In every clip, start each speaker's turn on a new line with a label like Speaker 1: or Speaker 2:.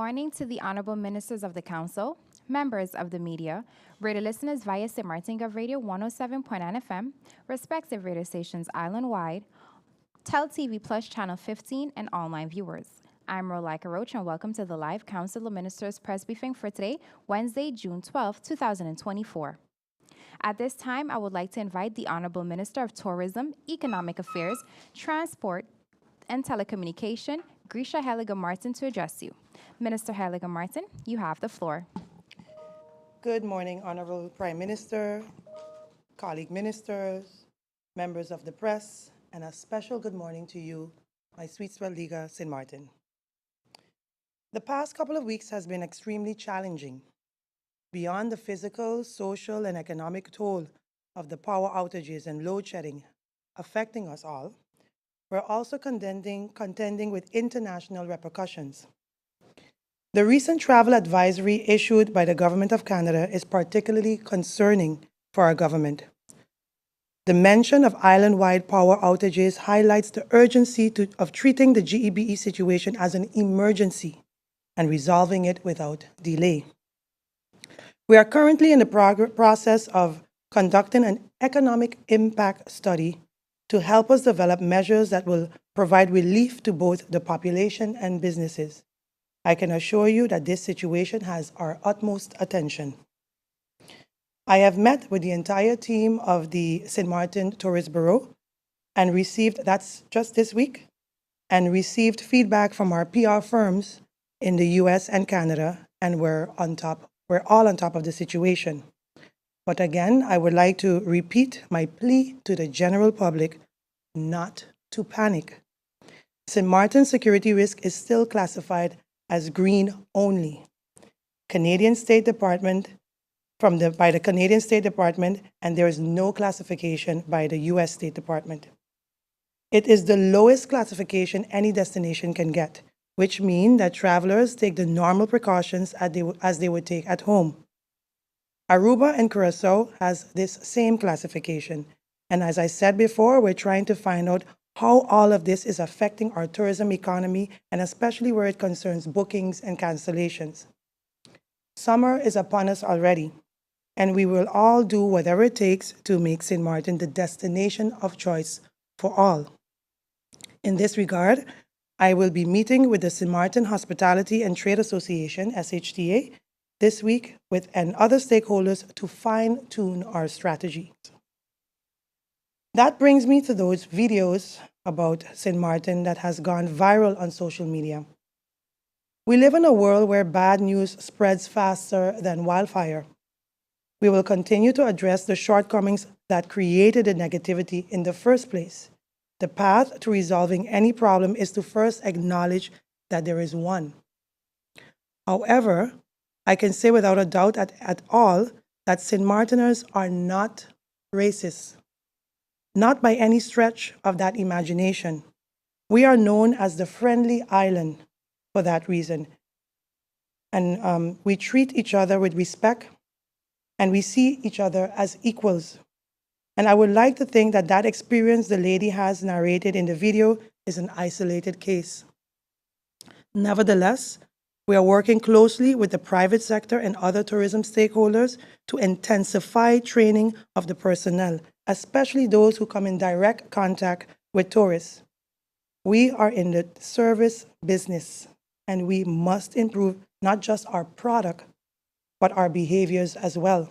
Speaker 1: morning to the honorable ministers of the council, members of the media, radio listeners via St. Martin Gov Radio 107.9 FM, respective radio stations island-wide, Tel TV Plus Channel 15, and online viewers. I'm Rolika Roach, and welcome to the live Council of Ministers press briefing for today, Wednesday, June 12, 2024. At this time, I would like to invite the Honorable Minister of Tourism, Economic Affairs, Transport, and Telecommunication, Grisha Heliga-Martin, to address you. Minister Heliga-Martin, you have the floor.
Speaker 2: Good morning, Honorable Prime Minister, colleague ministers, members of the press, and a special good morning to you, my sweet swell Liga, St. Martin. The past couple of weeks has been extremely challenging. Beyond the physical, social, and economic toll of the power outages and load shedding affecting us all, we're also contending with international repercussions. The recent travel advisory issued by the Government of Canada is particularly concerning for our government. The mention of island-wide power outages highlights the urgency of treating the GEBE situation as an emergency and resolving it without delay. We are currently in the process of conducting an economic impact study to help us develop measures that will provide relief to both the population and businesses. I can assure you that this situation has our utmost attention. I have met with the entire team of the St. Martin Tourist Bureau and that's just this week, and received feedback from our PR firms in the US and Canada, and we're all on top of the situation. But again, I would like to repeat my plea to the general public not to panic. St. Martin's security risk is still classified as green only. by the Canadian State Department, and there is no classification by the US State Department. It is the lowest classification any destination can get, which means that travelers take the normal precautions as they would take at home. Aruba and Curacao has this same classification, and as I said before, we're trying to find out how all of this is affecting our tourism economy, and especially where it concerns bookings and cancellations. Summer is upon us already, and we will all do whatever it takes to make St. Martin the destination of choice for all. In this regard, I will be meeting with the St. Martin Hospitality and Trade Association, SHTA, this week and other stakeholders to fine-tune our strategies. That brings me to those videos about St. Martin that has gone viral on social media. We live in a world where bad news spreads faster than wildfire. We will continue to address the shortcomings that created the negativity in the first place. The path to resolving any problem is to first acknowledge that there is one. However, I can say without a doubt at all that St. Martiners are not racist. Not by any stretch of that imagination. We are known as the friendly island for that reason. And we treat each other with respect, and we see each other as equals. And I would like to think that that experience the lady has narrated in the video is an isolated case. Nevertheless, we are working closely with the private sector and other tourism stakeholders to intensify training of the personnel, especially those who come in direct contact with tourists. We are in the service business, and we must improve not just our product, but our behaviors as well.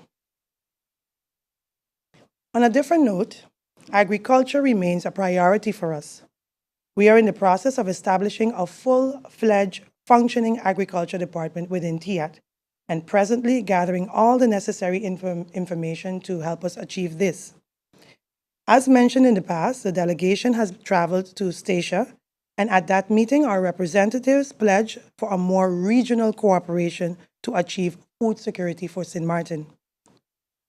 Speaker 2: On a different note, agriculture remains a priority for us. We are in the process of establishing a full-fledged functioning agriculture department within TIAT, and presently gathering all the necessary information to help us achieve this. As mentioned in the past, the delegation has traveled to Statia, and at that meeting, our representatives pledged for a more regional cooperation to achieve food security for St. Martin.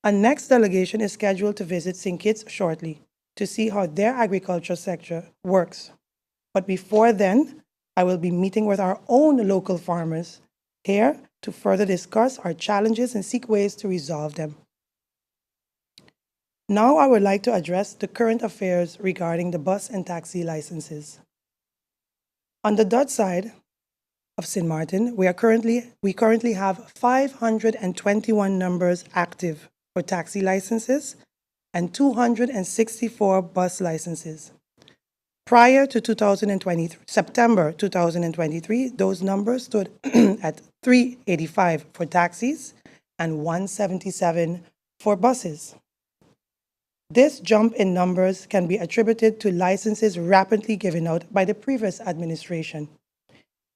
Speaker 2: A next delegation is scheduled to visit St. Kitts shortly to see how their agriculture sector works. But before then, I will be meeting with our own local farmers here to further discuss our challenges and seek ways to resolve them. Now I would like to address the current affairs regarding the bus and taxi licenses. On the Dutch side, of St. Martin, we currently have 521 numbers active for taxi licenses and 264 bus licenses. Prior to September 2023, those numbers stood at 385 for taxis and 177 for buses. This jump in numbers can be attributed to licenses rapidly given out by the previous administration.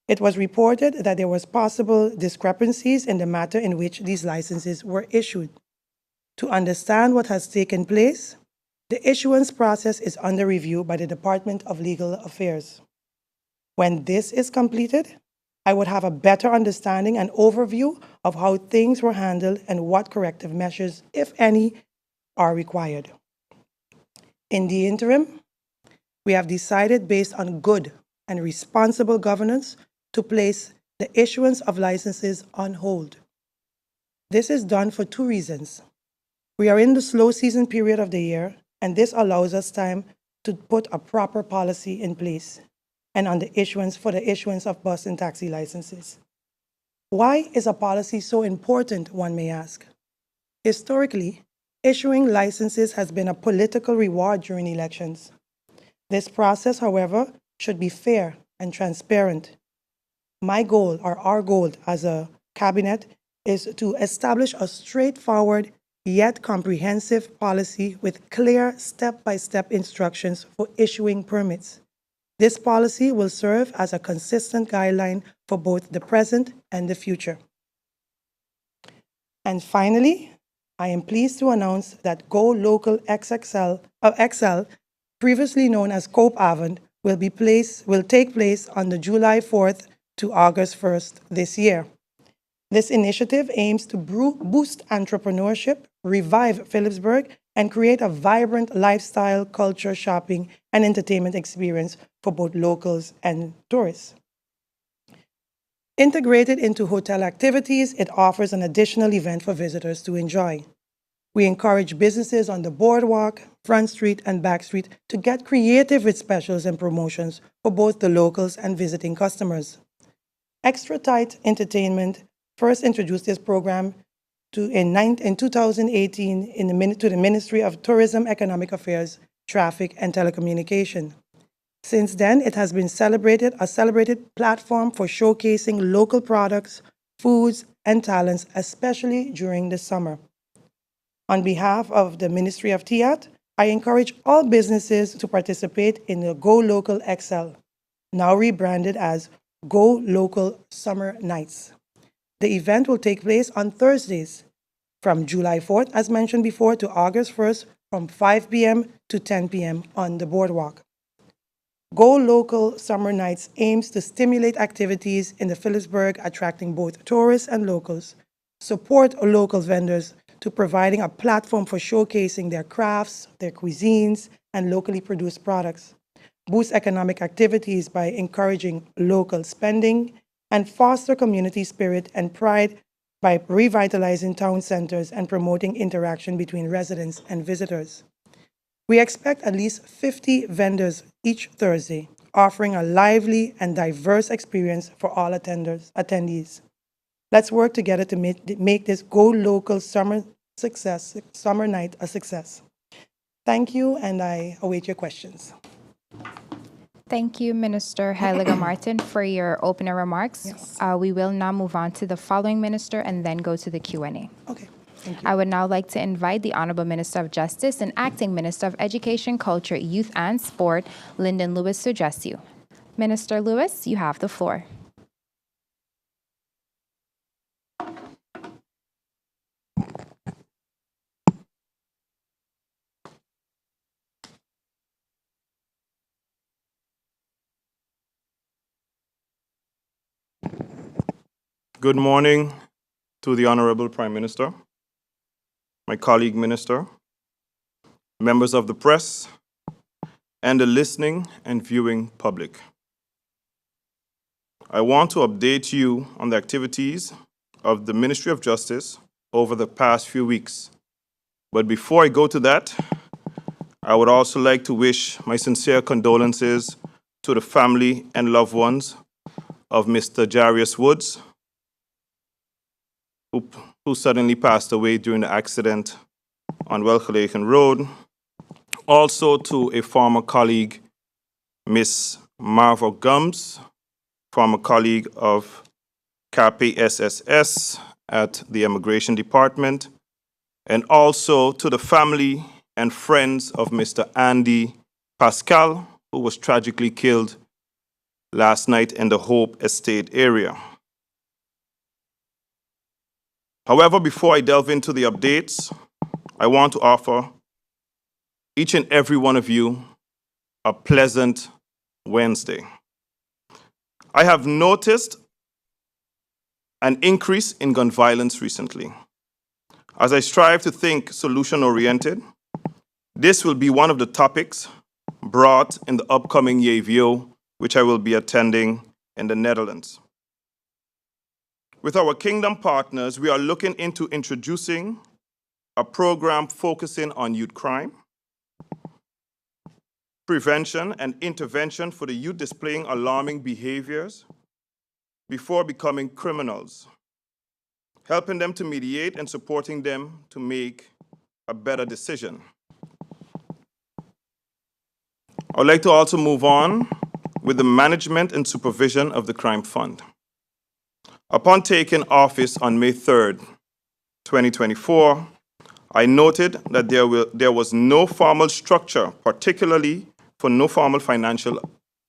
Speaker 2: It was reported that there was possible discrepancies in the matter in which these licenses were issued. To understand what has taken place, the issuance process is under review by the Department of Legal Affairs. When this is completed, I would have a better understanding and overview of how things were handled and what corrective measures, if any, are required. In the interim, we have decided, based on good and responsible governance, to place the issuance of licenses on hold. This is done for two reasons. We are in the slow season period of the year, and this allows us time to put a proper policy in place and on the issuance of bus and taxi licenses. Why is a policy so important, one may ask? Historically, issuing licenses has been a political reward during elections. This process, however, should be fair and transparent. My goal, or our goal as a cabinet, is to establish a straightforward yet comprehensive policy with clear step-by-step instructions for issuing permits. This policy will serve as a consistent guideline for both the present and the future. And finally, I am pleased to announce that Go Local XL, previously known as CoP will take place on the July 4th to August 1st this year. This initiative aims to boost entrepreneurship, revive Phillipsburg, and create a vibrant lifestyle, culture, shopping, and entertainment experience for both locals and tourists. Integrated into hotel activities, it offers an additional event for visitors to enjoy. We encourage businesses on the boardwalk, Front Street, and Back Street to get creative with specials and promotions for both the locals and visiting customers. Extra Tight Entertainment first introduced this program in 2018 to the Ministry of Tourism, Economic Affairs, Traffic, and Telecommunication. Since then, it has been a celebrated platform for showcasing local products, foods, and talents, especially during the summer. On behalf of the Ministry of TIAT, I encourage all businesses to participate in the Go Local XL, now rebranded as Go Local Summer Nights. The event will take place on Thursdays from July 4th, as mentioned before, to August 1st from 5 p.m. to 10 p.m. on the boardwalk. Go Local Summer Nights aims to stimulate activities in the Phillipsburg, attracting both tourists and locals, support local vendors to providing a platform for showcasing their crafts, their cuisines, and locally produced products, boost economic activities by encouraging local spending, and foster community spirit and pride by revitalizing town centers and promoting interaction between residents and visitors. We expect at least 50 vendors each Thursday, offering a lively and diverse experience for all attendees. Let's work together to make this Go Local Summer Night a success. Thank you, and I await your questions.
Speaker 1: Thank you, Minister Heiliger Martin, for your opening remarks.
Speaker 2: Yes.
Speaker 1: We will now move on to the following minister and then go to the Q&A.
Speaker 2: Okay, thank you.
Speaker 1: I would now like to invite the Honorable Minister of Justice and Acting Minister of Education, Culture, Youth, and Sport, Lyndon Lewis, to address you. Minister Lewis, you have the floor.
Speaker 3: Good morning to the Honorable Prime Minister, my colleague minister, members of the press, and the listening and viewing public. I want to update you on the activities of the Ministry of Justice over the past few weeks. But before I go to that, I would also like to wish my sincere condolences to the family and loved ones of Mr. Jarius Woods, who suddenly passed away during the accident on Welcome Road. Also to a former colleague, Miss Marva Gums, former colleague of CAPE SSS at the Immigration Department, and also to the family and friends of Mr. Andy Pascal, who was tragically killed last night in the Hope Estate area. However, before I delve into the updates, I want to offer each and every one of you a pleasant Wednesday. I have noticed an increase in gun violence recently. As I strive to think solution-oriented, this will be one of the topics brought in the upcoming YAVIO, which I will be attending in the Netherlands. With our Kingdom partners, we are looking into introducing a program focusing on youth crime, prevention and intervention for the youth displaying alarming behaviors before becoming criminals, helping them to mediate and supporting them to make a better decision. I'd like to also move on with the management and supervision of the Crime Fund. Upon taking office on May 3rd, 2024, I noted that there was no formal structure, particularly for no formal financial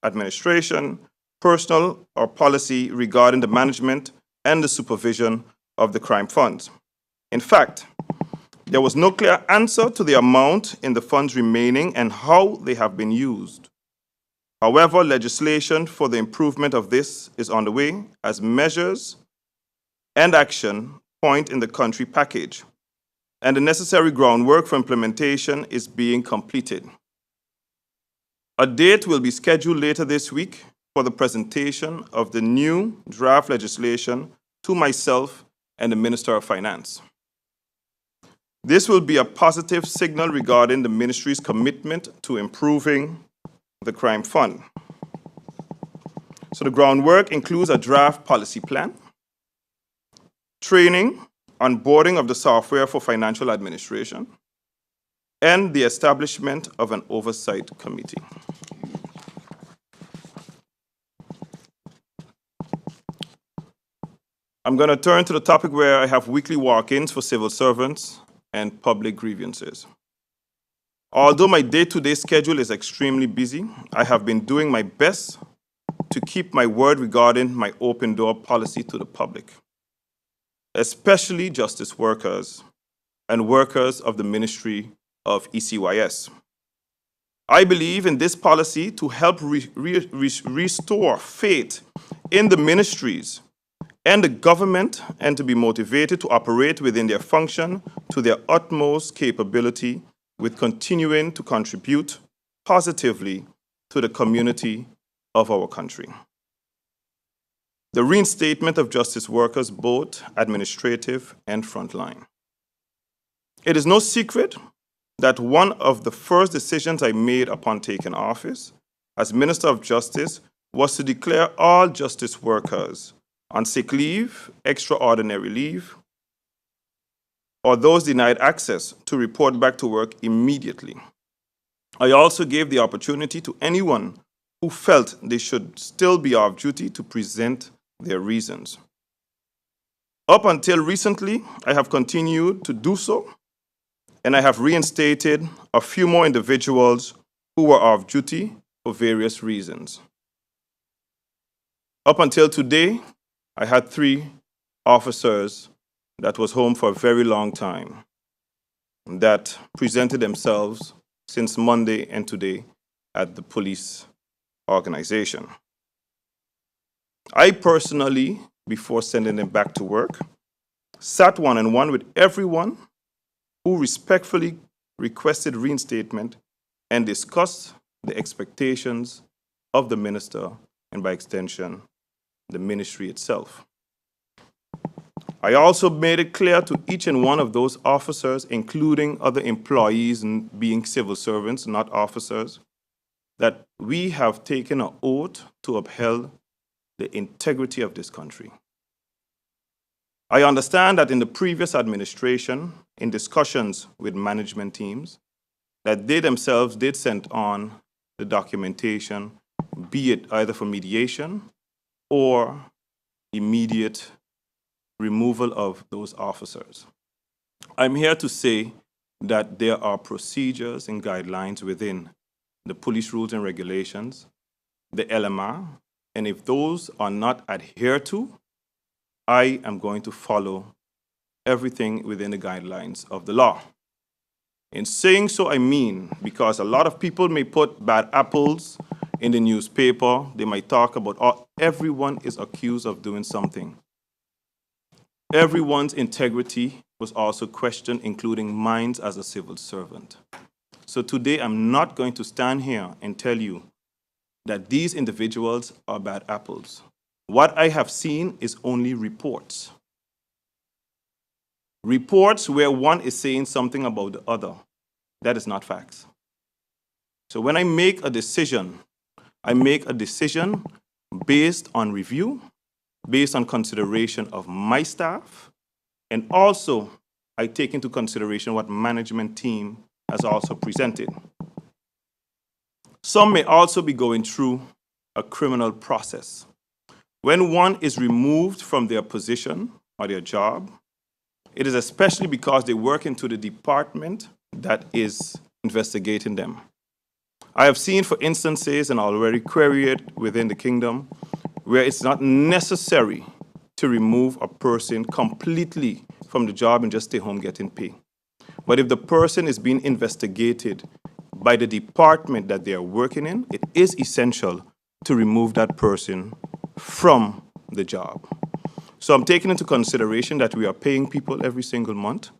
Speaker 3: administration, personal or policy regarding the management and the supervision of the crime funds. In fact, there was no clear answer to the amount in the funds remaining and how they have been used. However, legislation for the improvement of this is on the way as measures and action point in the country package, and the necessary groundwork for implementation is being completed. A date will be scheduled later this week for the presentation of the new draft legislation to myself and the Minister of Finance. This will be a positive signal regarding the ministry's commitment to improving the crime fund. So the groundwork includes a draft policy plan, training, onboarding of the software for financial administration, and the establishment of an oversight committee. I'm going to turn to the topic where I have weekly walk-ins for civil servants and public grievances. Although my day-to-day schedule is extremely busy, I have been doing my best to keep my word regarding my open door policy to the public, especially justice workers and workers of the Ministry of ECYS. I believe in this policy to help restore faith in the ministries and the government and to be motivated to operate within their function to their utmost capability with continuing to contribute positively to the community of our country. The reinstatement of justice workers, both administrative and frontline. It is no secret that one of the first decisions I made upon taking office as Minister of Justice was to declare all justice workers on sick leave, extraordinary leave, or those denied access to report back to work immediately. I also gave the opportunity to anyone who felt they should still be off duty to present their reasons. Up until recently, I have continued to do so, and I have reinstated a few more individuals who were off duty for various reasons. Up until today, I had 3 officers that was home for a very long time that presented themselves since Monday and today at the police organization. I personally, before sending them back to work, sat one-on-one with everyone who respectfully requested reinstatement and discussed the expectations of the minister and, by extension, the ministry itself. I also made it clear to each and one of those officers, including other employees and being civil servants, not officers, that we have taken an oath to uphold the integrity of this country. I understand that in the previous administration, in discussions with management teams, that they themselves did send on the documentation, be it either for mediation or immediate removal of those officers. I'm here to say that there are procedures and guidelines within the police rules and regulations, the LMR, and if those are not adhered to, I am going to follow everything within the guidelines of the law. In saying so, I mean, because a lot of people may put bad apples in the newspaper, they might talk about, oh, everyone is accused of doing something. Everyone's integrity was also questioned, including mine as a civil servant. So today, I'm not going to stand here and tell you that these individuals are bad apples. What I have seen is only reports. Reports where one is saying something about the other. That is not facts. So when I make a decision based on review, based on consideration of my staff, and also I take into consideration what management team has also presented. Some may also be going through a criminal process. When one is removed from their position or their job, it is especially because they work into the department that is investigating them. I have seen, for instances, and already queried within the kingdom, where it's not necessary to remove a person completely from the job and just stay home getting paid. But if the person is being investigated by the department that they are working in, it is essential to remove that person from the job. So I'm taking into consideration that we are paying people every single month,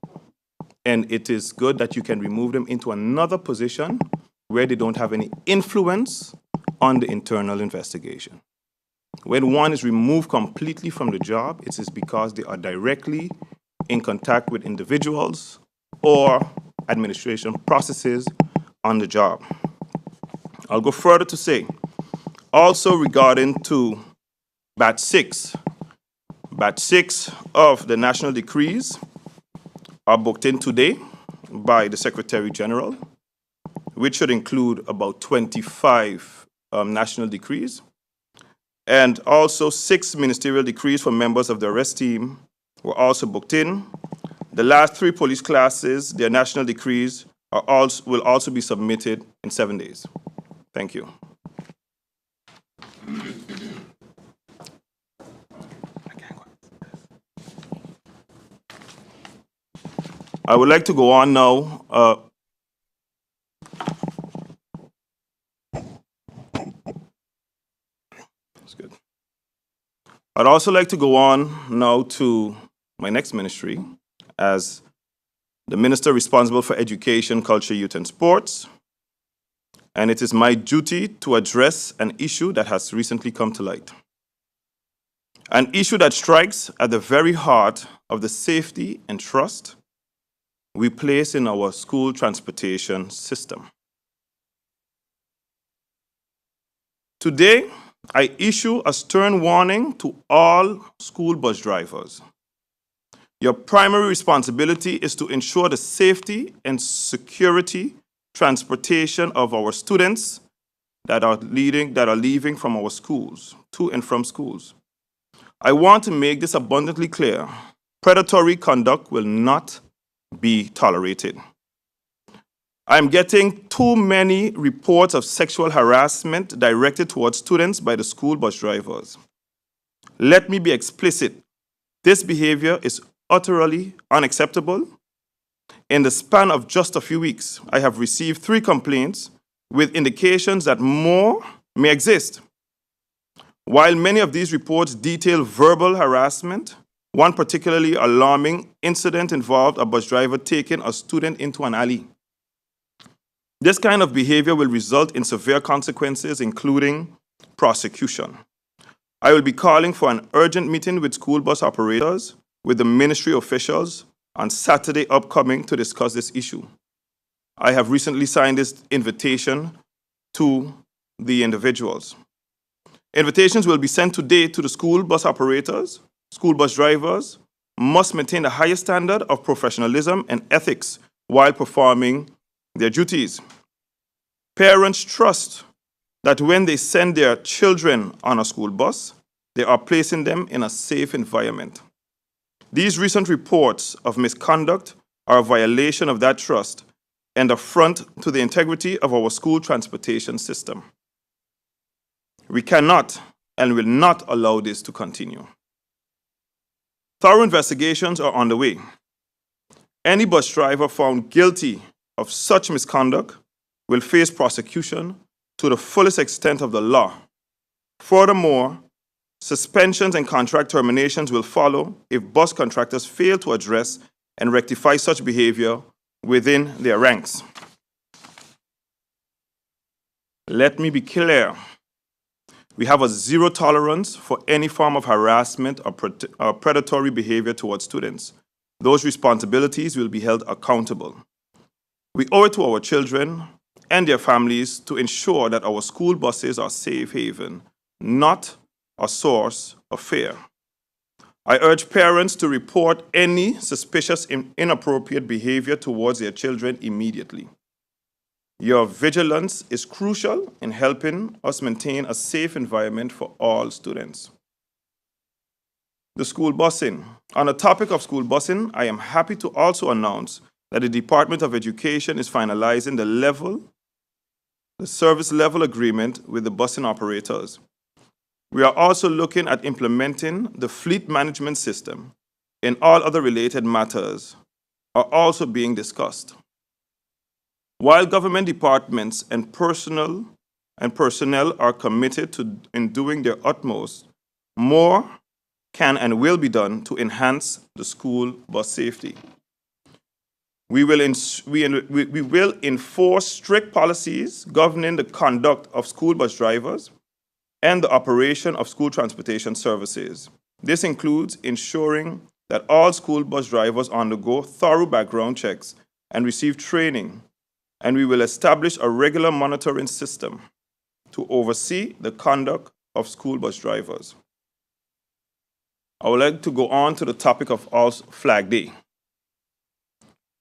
Speaker 3: and it is good that you can remove them into another position where they don't have any influence on the internal investigation. When one is removed completely from the job, it is because they are directly in contact with individuals or administration processes on the job. I'll go further to say, also regarding to Batch 6 of the national decrees are booked in today by the Secretary General, which should include about 25 national decrees, and also 6 ministerial decrees for members of the arrest team were also booked in. The last 3 police classes, their national decrees will also be submitted in 7 days. Thank you. I would like to go on now. That's good. I'd also like to go on now to my next ministry as the minister responsible for education, culture, youth, and sports. And it is my duty to address an issue that has recently come to light. An issue that strikes at the very heart of the safety and trust we place in our school transportation system. Today, I issue a stern warning to all school bus drivers. Your primary responsibility is to ensure the safety and security transportation of our students that are leaving from our schools, to and from schools. I want to make this abundantly clear. Predatory conduct will not be tolerated. I'm getting too many reports of sexual harassment directed towards students by the school bus drivers. Let me be explicit. This behavior is utterly unacceptable. In the span of just a few weeks, I have received 3 complaints with indications that more may exist. While many of these reports detail verbal harassment, one particularly alarming incident involved a bus driver taking a student into an alley. This kind of behavior will result in severe consequences, including prosecution. I will be calling for an urgent meeting with school bus operators, with the ministry officials on Saturday upcoming to discuss this issue. I have recently signed this invitation to the individuals. Invitations will be sent today to the school bus operators. School bus drivers must maintain the highest standard of professionalism and ethics while performing their duties. Parents trust that when they send their children on a school bus, they are placing them in a safe environment. These recent reports of misconduct are a violation of that trust and affront to the integrity of our school transportation system. We cannot and will not allow this to continue. Thorough investigations are underway. Any bus driver found guilty of such misconduct will face prosecution to the fullest extent of the law. Furthermore, suspensions and contract terminations will follow if bus contractors fail to address and rectify such behavior within their ranks. Let me be clear. We have a zero tolerance for any form of harassment or predatory behavior towards students. Those responsibilities will be held accountable. We owe it to our children and their families to ensure that our school buses are a safe haven, not a source of fear. I urge parents to report any suspicious inappropriate behavior towards their children immediately. Your vigilance is crucial in helping us maintain a safe environment for all students. The school busing. On the topic of school busing, I am happy to also announce that the Department of Education is finalizing the service level agreement with the busing operators. We are also looking at implementing the fleet management system, and all other related matters are also being discussed. While government departments and personnel are committed in doing their utmost, more can and will be done to enhance the school bus safety. We will enforce strict policies governing the conduct of school bus drivers and the operation of school transportation services. This includes ensuring that all school bus drivers undergo thorough background checks and receive training, and we will establish a regular monitoring system to oversee the conduct of school bus drivers. I would like to go on to the topic of Flag Day.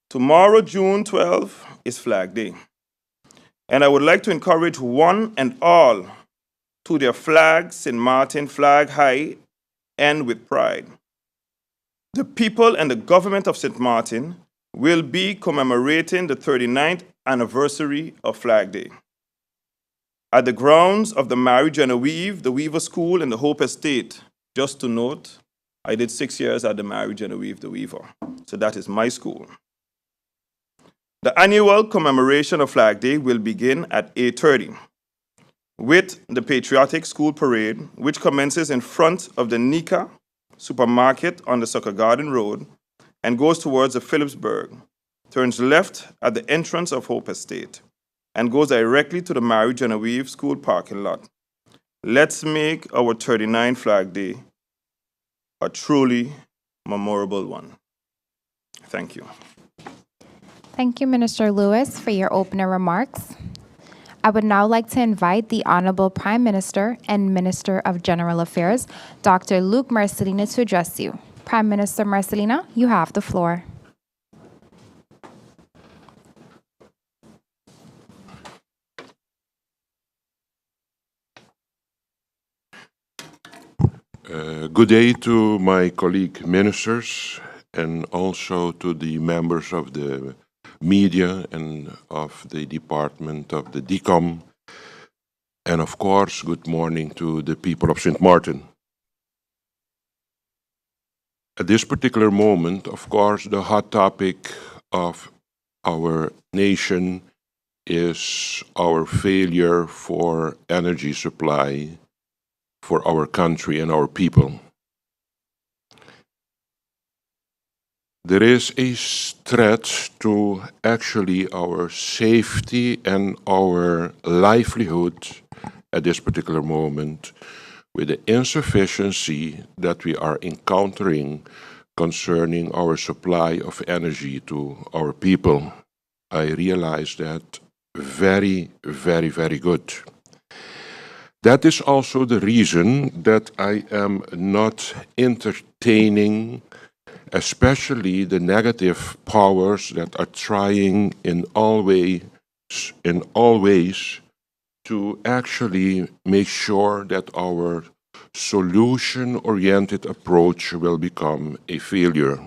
Speaker 3: Tomorrow, June 12, is Flag Day, and I would like to encourage one and all to their flag, St. Martin, flag high and with pride. The people and the government of St. Martin will be commemorating the 39th anniversary of Flag Day. At the grounds of the Mary Genevieve, the Weaver School, and the Hope Estate, just to note, I did 6 years at the Mary Genevieve, the Weaver, so that is my school. The annual commemoration of Flag Day will begin at 8:30 with the Patriotic School Parade, which commences in front of the Nika supermarket on the Sucker Garden Road and goes towards the Phillipsburg, turns left at the entrance of Hope Estate, and goes directly to the Mary Genevieve School parking lot. Let's make our 39th Flag Day a truly memorable one. Thank you.
Speaker 1: Thank you, Minister Lewis, for your opening remarks. I would now like to invite the Honorable Prime Minister and Minister of General Affairs, Dr. Luc Marcelino, to address you. Prime Minister Marcelino, you have the floor.
Speaker 4: Good day to my colleague ministers and also to the members of the media and of the department of the CoM. And of course, good morning to the people of St. Martin. At this particular moment, of course, the hot topic of our nation is our failure for energy supply for our country and our people. There is a threat to actually our safety and our livelihood at this particular moment with the insufficiency that we are encountering concerning our supply of energy to our people. I realize that very, very, very good. That is also the reason that I am not entertaining especially the negative powers that are trying in all ways to actually make sure that our solution-oriented approach will become a failure.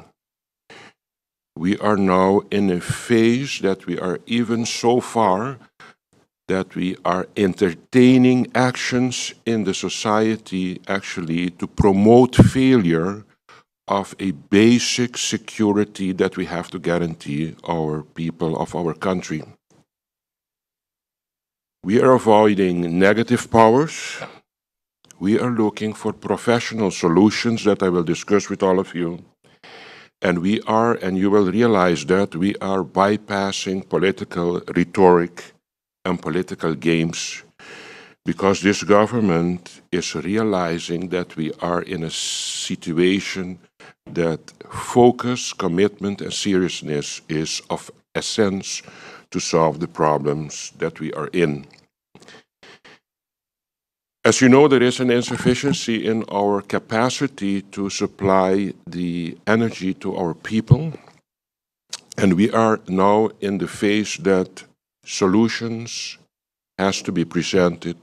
Speaker 4: We are now in a phase that we are even so far that we are entertaining actions in the society actually to promote failure of a basic security that we have to guarantee our people of our country. We are avoiding negative powers. We are looking for professional solutions that I will discuss with all of you. And we are, and you will realize that we are bypassing political rhetoric and political games because this government is realizing that we are in a situation that focus, commitment, and seriousness is of essence to solve the problems that we are in. As you know, there is an insufficiency in our capacity to supply the energy to our people, and we are now in the phase that solutions has to be presented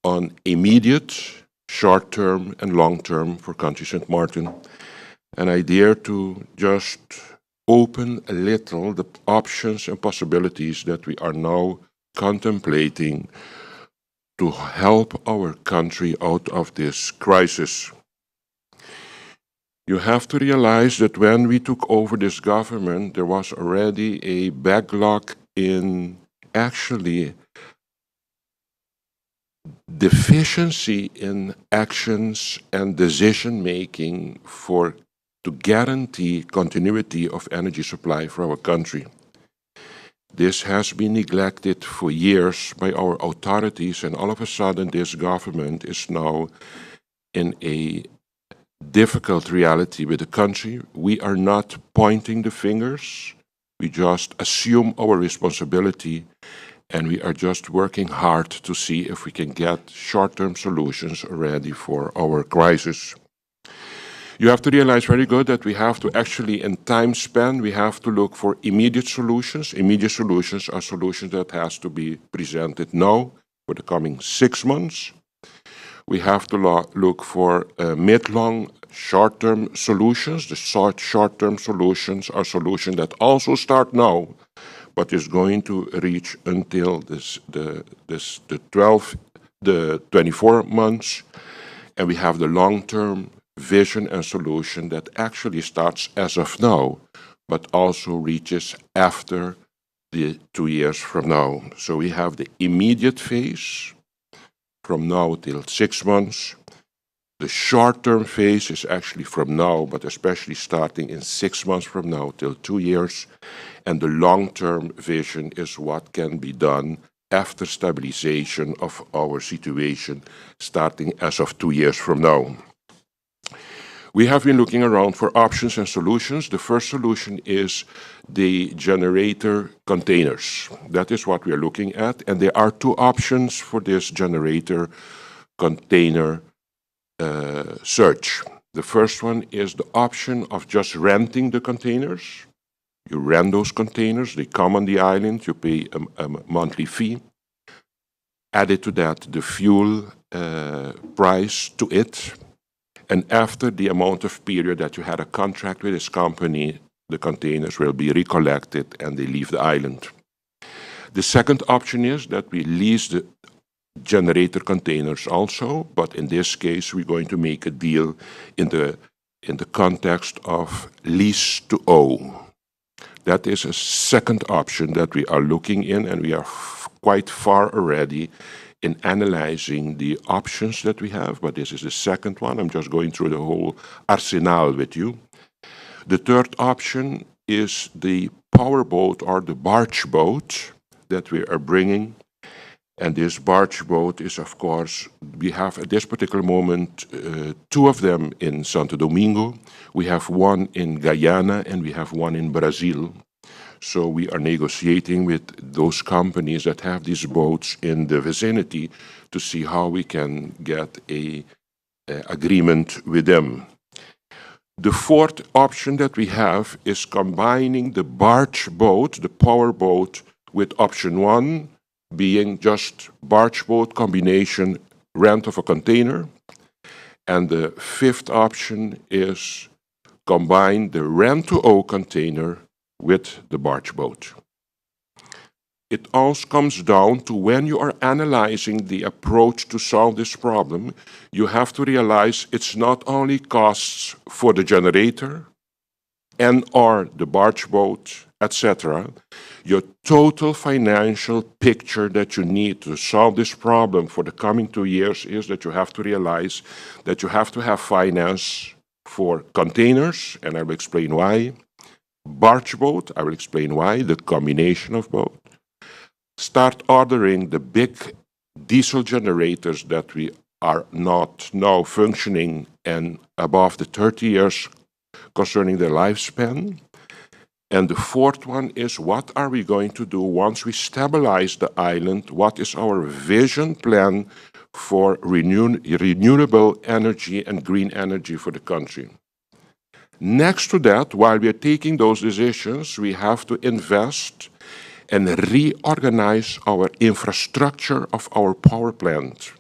Speaker 4: on immediate, short-term, and long-term for country St. Martin. And I dare to just open a little the options and possibilities that we are now contemplating to help our country out of this crisis. You have to realize that when we took over this government, there was already a backlog in actually deficiency in actions and decision-making to guarantee continuity of energy supply for our country. This has been neglected for years by our authorities, and all of a sudden this government is now in a difficult reality with the country. We are not pointing the fingers. We just assume our responsibility, and we are just working hard to see if we can get short-term solutions already for our crisis. You have to realize very good that we have to actually, in time span, we have to look for immediate solutions. Immediate solutions are solutions that has to be presented now for the coming 6 months. We have to look for mid-long, short-term solutions. The short-term solutions are solutions that also start now, but is going to reach until the 24 months, and we have the long-term vision and solution that actually starts as of now, but also reaches after the 2 years from now. So we have the immediate phase from now till 6 months. The short-term phase is actually from now, but especially starting in 6 months from now till 2 years. And the long-term vision is what can be done after stabilization of our situation, starting as of 2 years from now. We have been looking around for options and solutions. The first solution is the generator containers. That is what we are looking at. And there are 2 options for this generator container search. The first one is the option of just renting the containers. You rent those containers, they come on the island, you pay a monthly fee. Added to that the fuel price to it. And after the amount of period that you had a contract with this company, the containers will be recollected and they leave the island. The second option is that we lease the generator containers also, but in this case we're going to make a deal in the context of lease to own. That is a second option that we are looking in, and we are quite far already in analyzing the options that we have, but this is the second one. I'm just going through the whole arsenal with you. The third option is the powerboat or the barge boat that we are bringing. And this barge boat is, of course, we have at this particular moment 2 of them in Santo Domingo. We have one in Guyana and we have one in Brazil. So we are negotiating with those companies that have these boats in the vicinity to see how we can get a agreement with them. The fourth option that we have is combining the barge boat, the power boat, with option one, being just barge boat combination rent of a container. And the fifth option is combine the rent-to-own container with the barge boat. It all comes down to when you are analyzing the approach to solve this problem, you have to realize it's not only costs for the generator and or the barge boat, etc. Your total financial picture that you need to solve this problem for the coming 2 years is that you have to realize that you have to have finance for containers, and I will explain why. Barge boat, I will explain why, the combination of both. Start ordering the big diesel generators that we are not now functioning and above the 30 years concerning their lifespan. And the fourth one is, what are we going to do once we stabilize the island? What is our vision plan for renewable energy and green energy for the country? Next to that, while we are taking those decisions, we have to invest and reorganize our infrastructure of our power plant.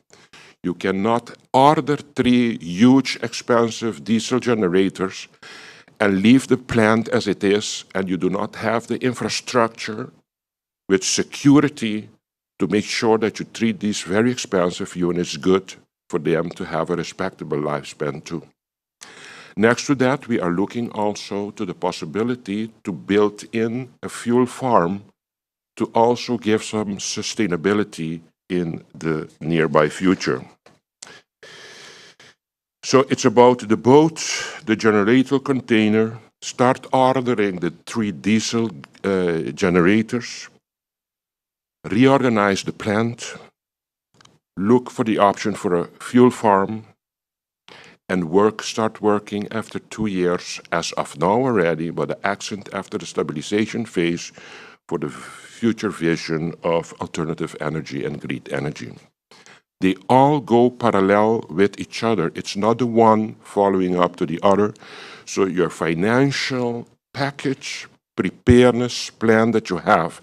Speaker 4: You cannot order 3 huge, expensive diesel generators and leave the plant as it is, and you do not have the infrastructure with security to make sure that you treat these very expensive units good for them to have a respectable lifespan too. Next to that, we are looking also to the possibility to build in a fuel farm to also give some sustainability in the nearby future. So it's about the boat, the generator container, start ordering the 3 diesel generators, reorganize the plant, look for the option for a fuel farm, and start working after 2 years, as of now already, but the accent after the stabilization phase for the future vision of alternative energy and green energy. They all go parallel with each other. It's not the one following up to the other. So your financial package, preparedness plan that you have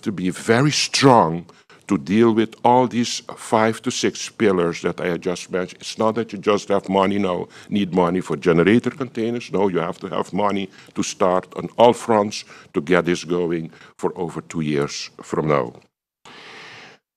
Speaker 4: to be very strong to deal with all these 5 to 6 pillars that I just mentioned. It's not that you just have money now, need money for generator containers. No, you have to have money to start on all fronts to get this going for over 2 years from now.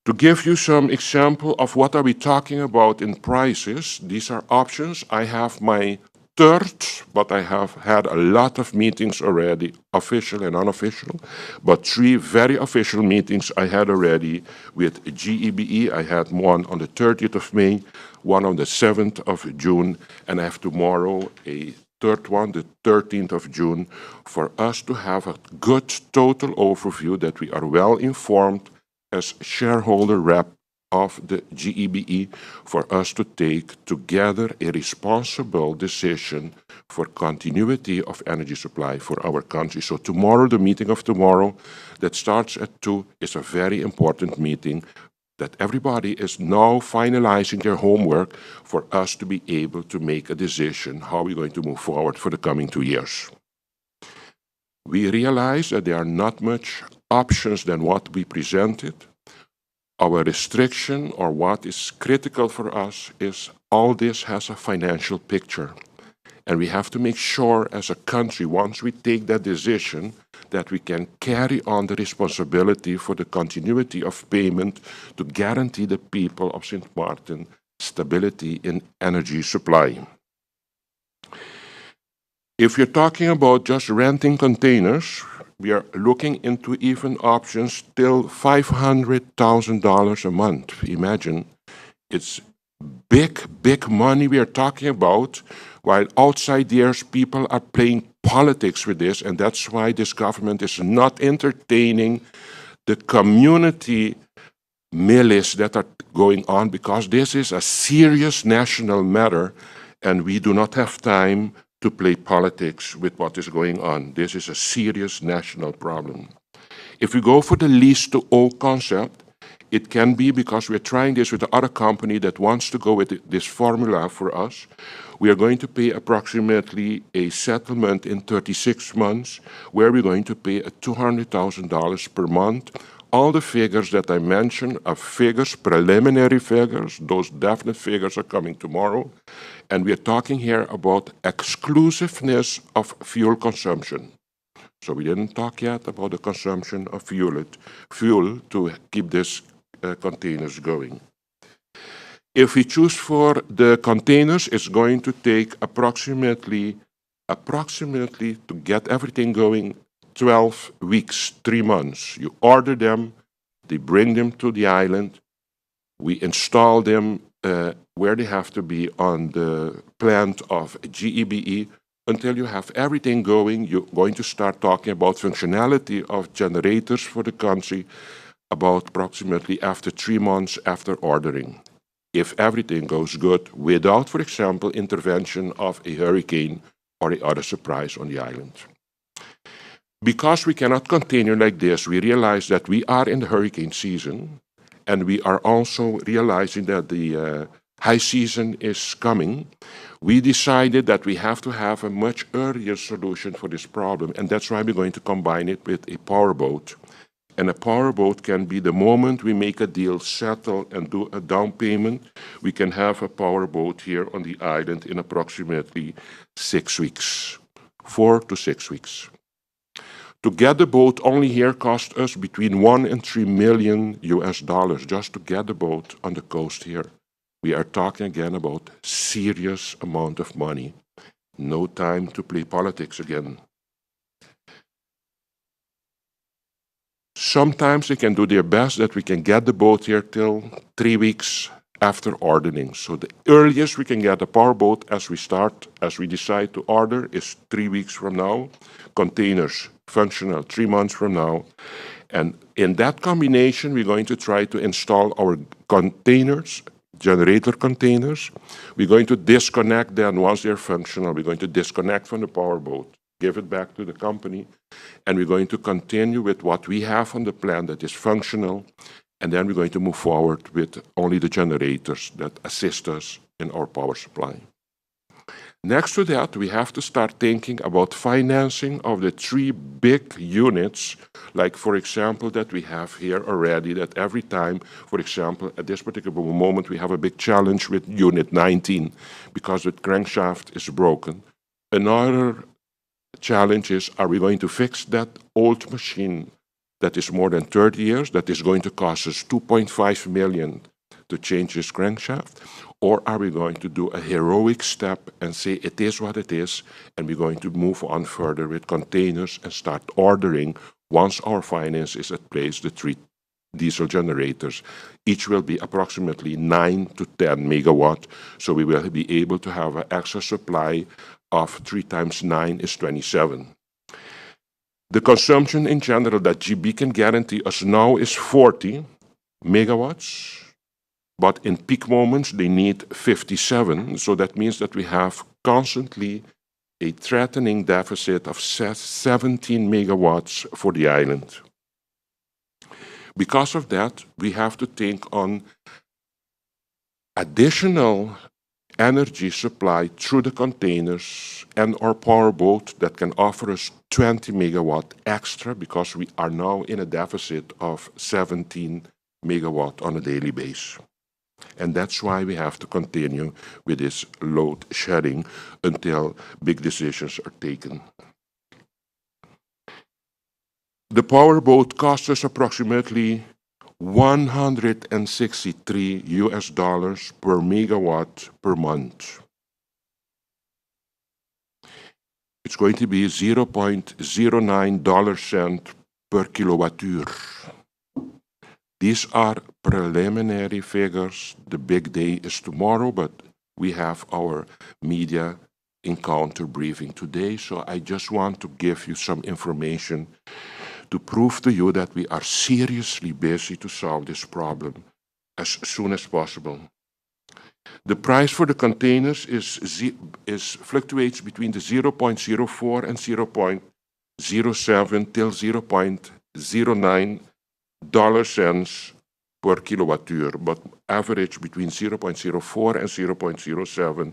Speaker 4: To give you some example of what are we talking about in prices, these are options. I have my third, but I have had a lot of meetings already, official and unofficial, but 3 very official meetings I had already with GEBE. I had one on the 30th of May, one on the 7th of June, and I have tomorrow a third one, the 13th of June, for us to have a good total overview that we are well informed as shareholder rep of the GEBE for us to take together a responsible decision for continuity of energy supply for our country. So tomorrow, the meeting of tomorrow that starts at 2 is a very important meeting that everybody is now finalizing their homework for us to be able to make a decision how we're going to move forward for the coming 2 years. We realize that there are not much options than what we presented. Our restriction, or what is critical for us, is all this has a financial picture. And we have to make sure as a country, once we take that decision, that we can carry on the responsibility for the continuity of payment to guarantee the people of St. Martin stability in energy supply. If you're talking about just renting containers, we are looking into even options till $500,000 a month. Imagine, it's big money we are talking about, while outside there's people are playing politics with this, and that's why this government is not entertaining the community melees that are going on, because this is a serious national matter, and we do not have time to play politics with what is going on. This is a serious national problem. If we go for the lease to own concept, it can be because we're trying this with the other company that wants to go with this formula for us. We are going to pay approximately a settlement in 36 months, where we're going to pay $200,000 per month. All the figures that I mentioned are figures, preliminary figures. Those definite figures are coming tomorrow. And we are talking here about exclusiveness of fuel consumption. So we didn't talk yet about the consumption of fuel to keep these containers going. If we choose for the containers, it's going to take approximately to get everything going 12 weeks, 3 months. You order them, they bring them to the island, we install them where they have to be on the plant of GEBE. Until you have everything going, you're going to start talking about functionality of generators for the country about approximately after 3 months after ordering. If everything goes good without, for example, intervention of a hurricane or a other surprise on the island. Because we cannot continue like this, we realize that we are in the hurricane season, and we are also realizing that the high season is coming. We decided that we have to have a much earlier solution for this problem, and that's why we're going to combine it with a powerboat. And a powerboat can be the moment we make a deal, settle, and do a down payment, we can have a powerboat here on the island in approximately 6 weeks, 4 to 6 weeks. To get the boat only here cost us between $1 and $3 million just to get the boat on the coast here. We are talking again about serious amount of money. No time to play politics again. Sometimes they can do their best that we can get the boat here till 3 weeks after ordering. So the earliest we can get a powerboat as we decide to order is 3 weeks from now. Containers functional 3 months from now. And in that combination, we're going to try to install our containers, generator containers. We're going to disconnect them once they're functional. We're going to disconnect from the powerboat, give it back to the company, and we're going to continue with what we have on the plant that is functional, and then we're going to move forward with only the generators that assist us in our power supply. Next to that, we have to start thinking about financing of the 3 big units, like, for example, that we have here already, that every time, for example, at this particular moment, we have a big challenge with Unit 19 because the crankshaft is broken. Another challenge is, are we going to fix that old machine that is more than 30 years, that is going to cost us $2.5 million to change this crankshaft? Or are we going to do a heroic step and say it is what it is, and we're going to move on further with containers and start ordering once our finance is at place, the 3 diesel generators. Each will be approximately 9 to 10 megawatt, so we will be able to have an extra supply of 3 times 9 is 27. The consumption in general that GB can guarantee us now is 40 megawatts. But in peak moments, they need 57. So that means that we have constantly a threatening deficit of 17 megawatts for the island. Because of that, we have to think on additional energy supply through the containers and our powerboat that can offer us 20 megawatt extra, because we are now in a deficit of 17 megawatt on a daily basis. And that's why we have to continue with this load shedding until big decisions are taken. The powerboat costs us approximately $163 per megawatt per month. It's going to be $0.09 per kilowattuur. These are preliminary figures. The big day is tomorrow, but we have our media encounter briefing today. So I just want to give you some information to prove to you that we are seriously busy to solve this problem as soon as possible. The price for the containers fluctuates between the 0.04 and 0.07 till 0.09 dollar cents per kilowattuur, but average between 0.04 and 0.07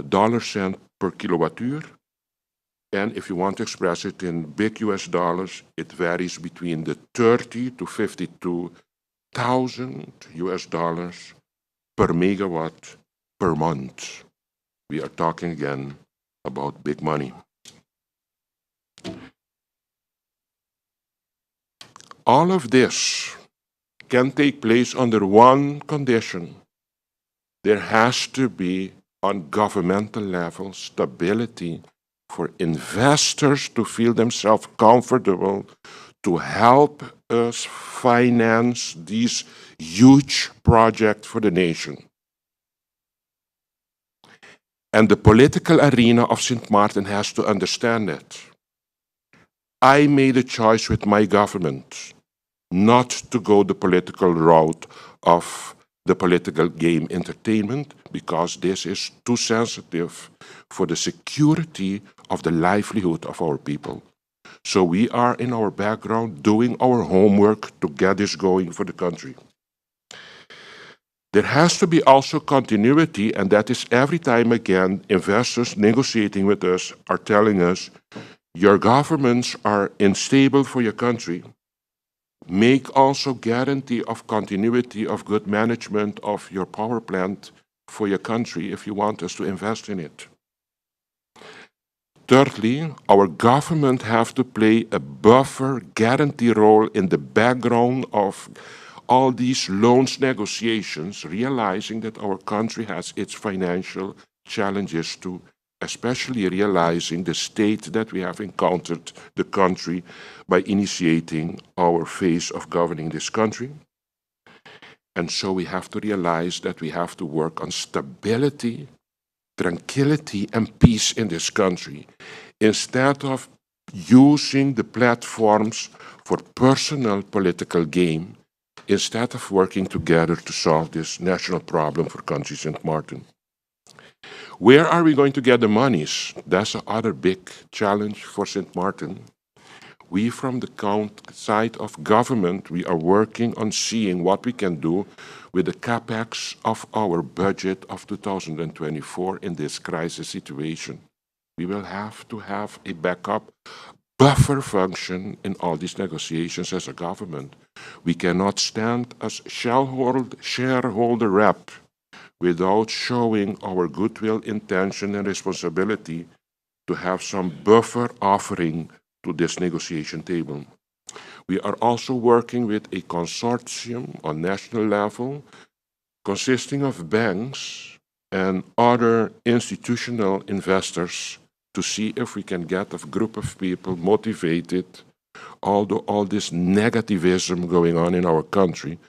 Speaker 4: dollar cent per kilowattuur. And if you want to express it in big US dollars, it varies between the 30 to 52,000 US dollars per megawatt per month. We are talking again about big money. All of this can take place under one condition. There has to be, on governmental level, stability for investors to feel themselves comfortable to help us finance these huge projects for the nation. And the political arena of St. Martin has to understand that. I made a choice with my government not to go the political route of the political game entertainment, because this is too sensitive for the security of the livelihood of our people. So we are in our background doing our homework to get this going for the country. There has to be also continuity, and that is every time again investors negotiating with us are telling us, your governments are unstable for your country. Make also guarantee of continuity of good management of your power plant for your country if you want us to invest in it. Thirdly, our government have to play a buffer guarantee role in the background of all these loans negotiations, realizing that our country has its financial challenges too, especially realizing the state that we have encountered the country by initiating our phase of governing this country. And so we have to realize that we have to work on stability, tranquility, and peace in this country, instead of using the platforms for personal political gain, instead of working together to solve this national problem for country St. Martin. Where are we going to get the monies? That's the other big challenge for St. Martin. We from the side of government, we are working on seeing what we can do with the capex of our budget of 2024 in this crisis situation. We will have to have a backup buffer function in all these negotiations as a government. We cannot stand as shareholder rep without showing our goodwill, intention, and responsibility to have some buffer offering to this negotiation table. We are also working with a consortium on national level consisting of banks and other institutional investors to see if we can get a group of people motivated, although all this negativism going on in our country,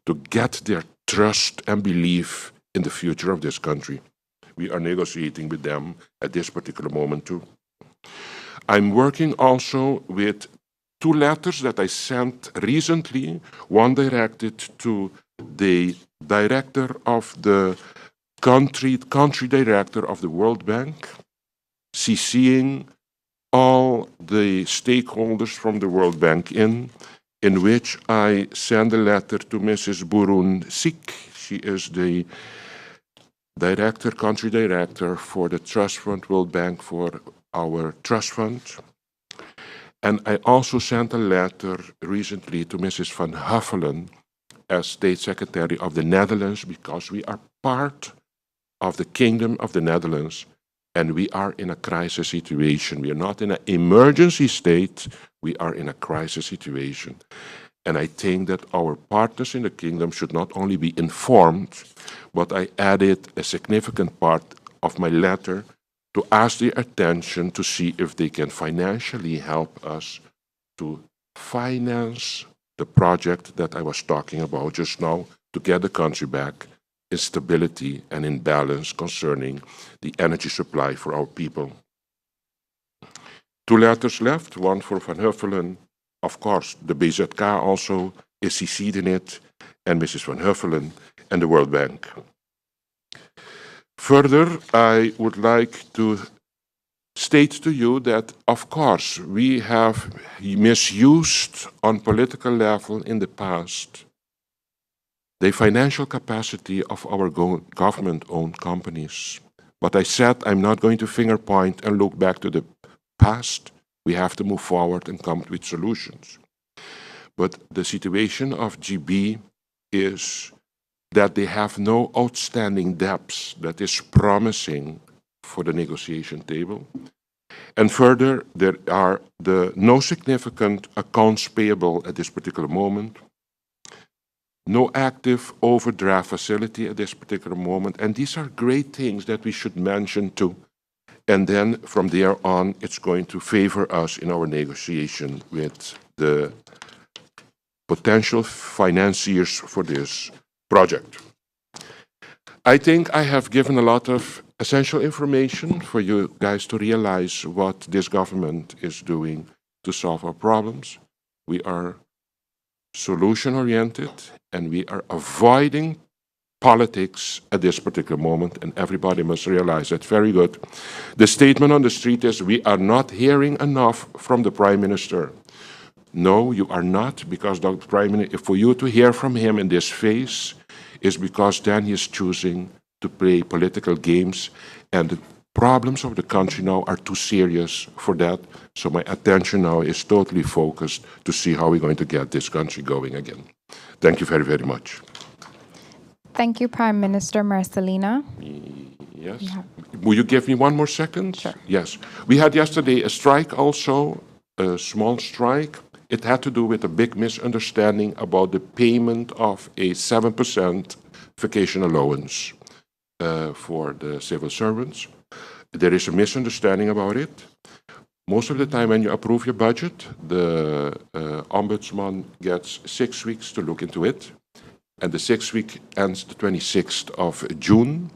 Speaker 4: to get their trust and belief in the future of this country. We are negotiating with them at this particular moment too. I'm working also with two letters that I sent recently, one directed to the director of the country director of the World Bank, CCing all the stakeholders from the World Bank in which I send a letter to Mrs. Burun Sik. She is the country director for the Trust Fund World Bank for our trust fund. And I also sent a letter recently to Mrs. Van Huffelen as State Secretary of the Netherlands, because we are part of the Kingdom of the Netherlands and we are in a crisis situation. We are not in an emergency state, we are in a crisis situation. And I think that our partners in the kingdom should not only be informed, but I added a significant part of my letter to ask their attention to see if they can financially help us to finance the project that I was talking about just now to get the country back in stability and in balance concerning the energy supply for our people. Two letters left, one for Van Huffelen. Of course, the BZK also is CC'd in it, and Mrs. Van Huffelen and the World Bank. Further, I would like to state to you that, of course, we have misused on political level in the past the financial capacity of our government-owned companies. But I said I'm not going to finger point and look back to the past. We have to move forward and come with solutions. But the situation of GB is that they have no outstanding debts that is promising for the negotiation table. And further, there are no significant accounts payable at this particular moment, no active overdraft facility at this particular moment. And these are great things that we should mention too. And then from there on, it's going to favor us in our negotiation with the potential financiers for this project. I think I have given a lot of essential information for you guys to realize what this government is doing to solve our problems. We are solution-oriented and we are avoiding politics at this particular moment, and everybody must realize that. Very good. The statement on the street is, we are not hearing enough from the Prime Minister. No, you are not, because the Prime Minister, for you to hear from him in this phase, is because then he is choosing to play political games, and the problems of the country now are too serious for that. So my attention now is totally focused to see how we're going to get this country going again. Thank you very, very much.
Speaker 1: Thank you, Prime Minister Marcelina.
Speaker 4: Yes. Will you give me 1 more second?
Speaker 1: Sure.
Speaker 4: Yes. We had yesterday a strike also, a small strike. It had to do with a big misunderstanding about the payment of a 7% vacation allowance for the civil servants. There is a misunderstanding about it. Most of the time when you approve your budget, the ombudsman gets 6 weeks to look into it. And the 6th week ends the 26th of June.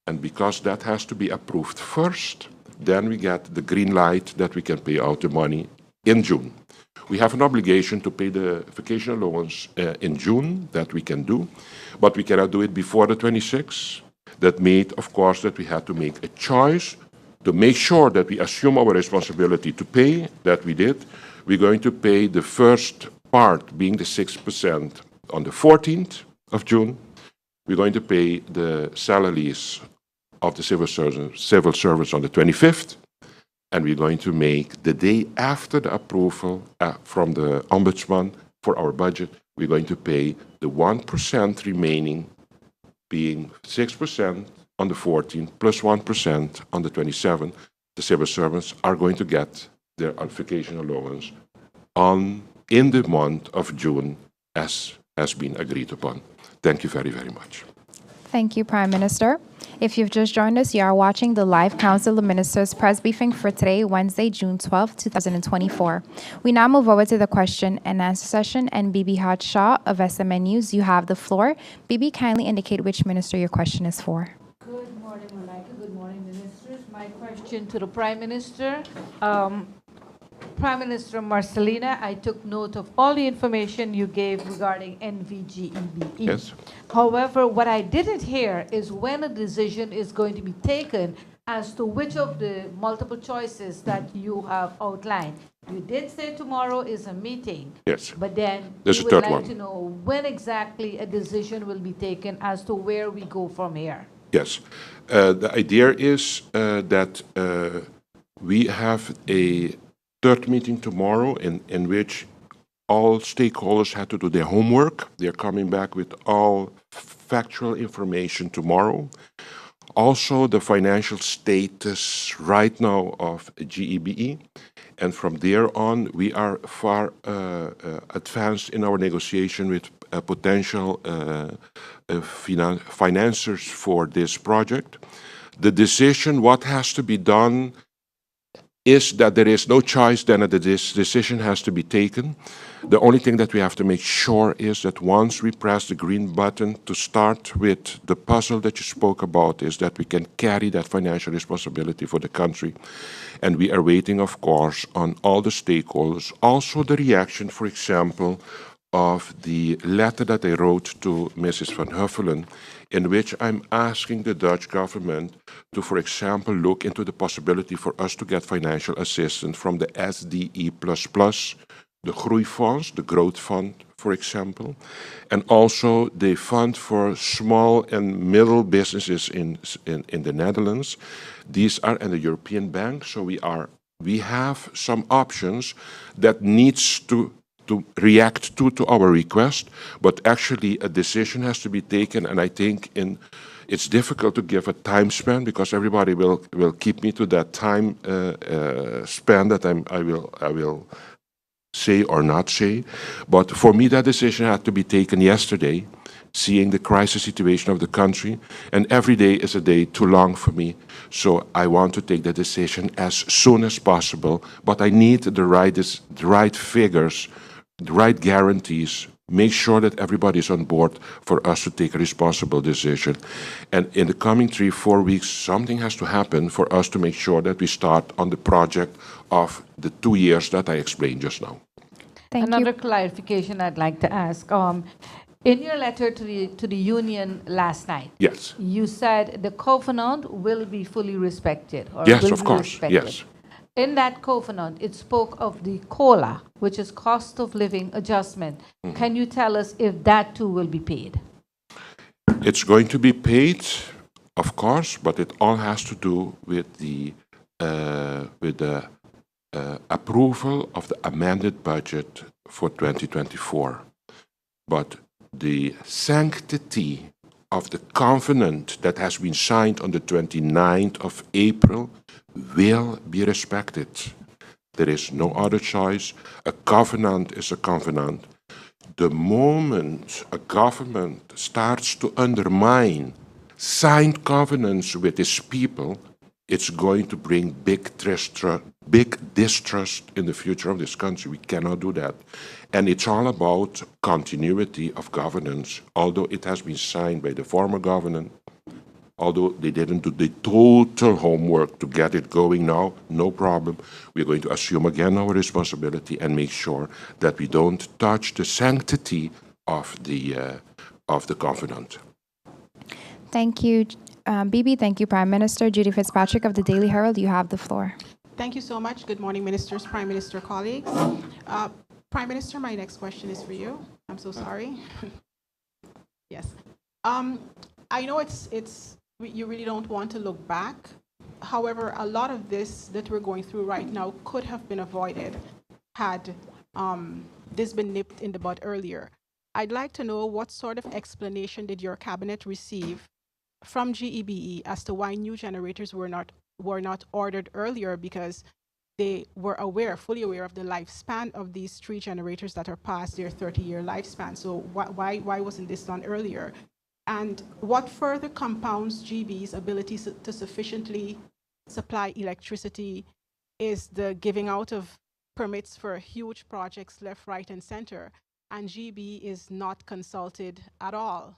Speaker 4: And because that has to be approved first, then we get the green light that we can pay out the money in June. We have an obligation to pay the vacation allowance in June, that we can do, but we cannot do it before the 26th. That made, of course, that we had to make a choice to make sure that we assume our responsibility to pay, that we did. We're going to pay the first part, being the 6%, on the 14th of June. We're going to pay the salaries of the civil servants on the 25th. And we're going to make the day after the approval from the Ombudsman for our budget, we're going to pay the 1% remaining, being 6% on the 14th, plus 1% on the 27th. The civil servants are going to get their vacation allowance in the month of June, as has been agreed upon. Thank you very, very much.
Speaker 1: Thank you, Prime Minister. If you've just joined us, you are watching the live Council of Ministers press briefing for today, Wednesday, June 12, 2024. We now move over to the question and answer session, and Bibi Haj Shah of SMN News, you have the floor. Bibi, kindly indicate which minister your question is for.
Speaker 5: Good morning, Malika. Good morning, ministers. My question to the Prime Minister. Prime Minister Marcelina, I took note of all the information you gave regarding NVGEBE.
Speaker 4: Yes.
Speaker 5: However, what I didn't hear is when a decision is going to be taken as to which of the multiple choices that you have outlined. You did say tomorrow is a meeting.
Speaker 4: Yes.
Speaker 5: But then
Speaker 4: There's
Speaker 5: we
Speaker 4: a
Speaker 5: would
Speaker 4: third
Speaker 5: like
Speaker 4: one.
Speaker 5: to know when exactly a decision will be taken as to where we go from here.
Speaker 4: Yes. The idea is that we have a third meeting tomorrow in which all stakeholders had to do their homework. They're coming back with all factual information tomorrow. Also, the financial status right now of GEBE. And from there on, we are far advanced in our negotiation with potential financiers for this project. The decision, what has to be done, is that there is no choice then that this decision has to be taken. The only thing that we have to make sure is that once we press the green button to start with the puzzle that you spoke about, is that we can carry that financial responsibility for the country. And we are waiting, of course, on all the stakeholders. Also the reaction, for example, of the letter that I wrote to Mrs. Van Huffelen, in which I'm asking the Dutch government to, for example, look into the possibility for us to get financial assistance from the SDE++, the Groeifonds, the Growth Fund, for example, and also the Fund for Small and Middle Businesses in the Netherlands. These are in the European Bank, so we have some options that needs to react to our request, but actually a decision has to be taken, and I think it's difficult to give a time span because everybody will keep me to that time span that I will say or not say. But for me, that decision had to be taken yesterday, seeing the crisis situation of the country, and every day is a day too long for me. So I want to take the decision as soon as possible, but I need the right figures, the right guarantees, make sure that everybody is on board for us to take a responsible decision. And in the coming 3-4 weeks, something has to happen for us to make sure that we start on the project of the 2 years that I explained just now.
Speaker 1: Thank
Speaker 5: Another
Speaker 1: you.
Speaker 5: clarification I'd like to ask. In your letter to the union last night,
Speaker 4: Yes.
Speaker 5: you said the covenant will be fully respected. Or
Speaker 4: Yes,
Speaker 5: will
Speaker 4: of
Speaker 5: be
Speaker 4: course.
Speaker 5: respected.
Speaker 4: Yes.
Speaker 5: In that covenant, it spoke of the COLA, which is cost of living adjustment. Can you tell us if that too will be paid?
Speaker 4: It's going to be paid, of course, but it all has to do with the approval of the amended budget for 2024. But the sanctity of the covenant that has been signed on the 29th of April will be respected. There is no other choice. A covenant is a covenant. The moment a government starts to undermine signed covenants with its people, it's going to bring big distrust in the future of this country. We cannot do that. And it's all about continuity of governance, although it has been signed by the former government, although they didn't do the total homework to get it going now, no problem. We're going to assume again our responsibility and make sure that we don't touch the sanctity of the covenant.
Speaker 1: Thank you, Bibi. Thank you, Prime Minister. Judy Fitzpatrick of the Daily Herald, you have the floor.
Speaker 6: Thank you so much. Good morning, ministers, Prime Minister, colleagues. Prime Minister, my next question is for you. I'm so sorry. Yes. I know you really don't want to look back. However, a lot of this that we're going through right now could have been avoided had this been nipped in the bud earlier. I'd like to know what sort of explanation did your cabinet receive from GEBE as to why new generators were not ordered earlier, because they were fully aware of the lifespan of these 3 generators that are past their 30-year lifespan. So why wasn't this done earlier? And what further compounds GB's ability to sufficiently supply electricity is the giving out of permits for huge projects left, right, and center, and GB is not consulted at all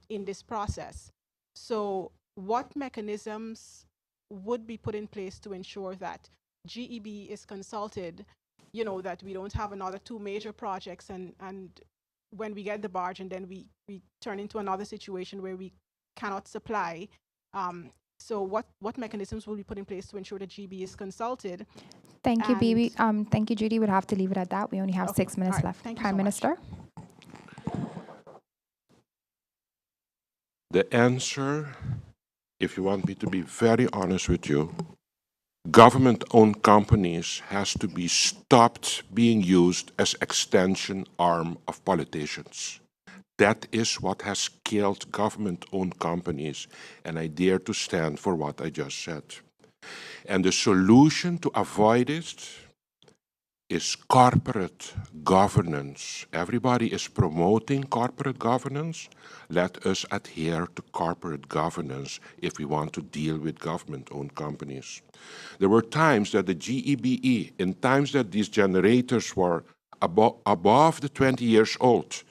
Speaker 6: in this process. So what mechanisms would be put in place to ensure that GEB is consulted, that we don't have another 2 major projects and when we get the barge and then we turn into another situation where we cannot supply. So what mechanisms will be put in place to ensure that GB is consulted?
Speaker 1: Thank you, Bibi. Thank you, Judy. We'd have to leave it at that. We only have 6 minutes left.
Speaker 6: Thank you
Speaker 1: Prime
Speaker 6: so much.
Speaker 1: Minister.
Speaker 4: The answer, if you want me to be very honest with you, government-owned companies has to be stopped being used as extension arm of politicians. That is what has killed government-owned companies, and I dare to stand for what I just said. And the solution to avoid it is corporate governance. Everybody is promoting corporate governance. Let us adhere to corporate governance if we want to deal with government-owned companies. There were times that the GEBE, in times that these generators were above the 20 years old,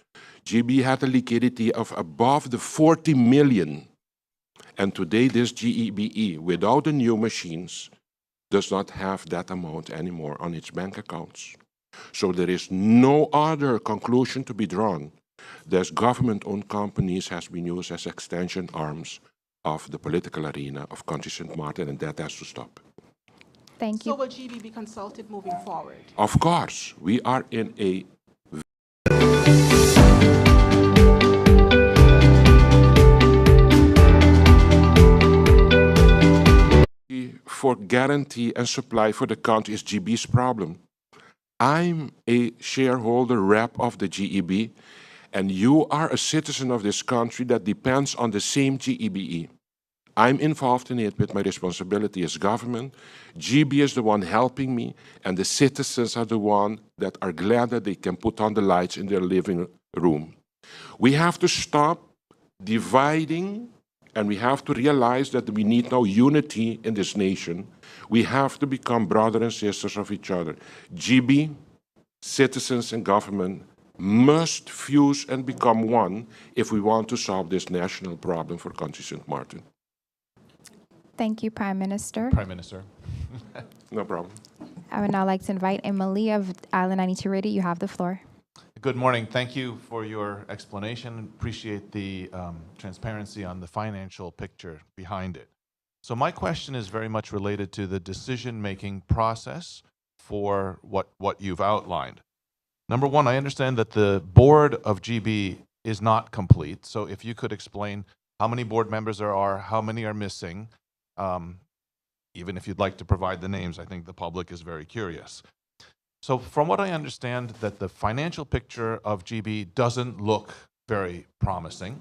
Speaker 4: GB had a liquidity of above the 40 million. And today this GEBE, without the new machines, does not have that amount anymore on its bank accounts. So there is no other conclusion to be drawn. Thus, government-owned companies has been used as extension arms of the political arena of Country St. Martin, and that has to stop.
Speaker 1: Thank
Speaker 6: So
Speaker 1: you.
Speaker 6: will GB be consulted moving forward?
Speaker 4: Of course, we are in a for guarantee and supply for the country is GB's problem. I'm a shareholder rep of the GEB, and you are a citizen of this country that depends on the same GEBE. I'm involved in it with my responsibility as government. GB is the one helping me, and the citizens are the one that are glad that they can put on the lights in their living room. We have to stop dividing, and we have to realize that we need now unity in this nation. We have to become brothers and sisters of each other. GB, citizens and government must fuse and become one if we want to solve this national problem for Country St. Martin.
Speaker 1: Thank you, Prime Minister.
Speaker 7: Prime Minister.
Speaker 4: No problem.
Speaker 1: I would now like to invite Emily of Island 92 Radio. You have the floor.
Speaker 7: Good morning. Thank you for your explanation. Appreciate the transparency on the financial picture behind it. So my question is very much related to the decision-making process for what you've outlined. Number one, I understand that the board of GB is not complete. So if you could explain how many board members there are, how many are missing, even if you'd like to provide the names, I think the public is very curious. So from what I understand, that the financial picture of GB doesn't look very promising.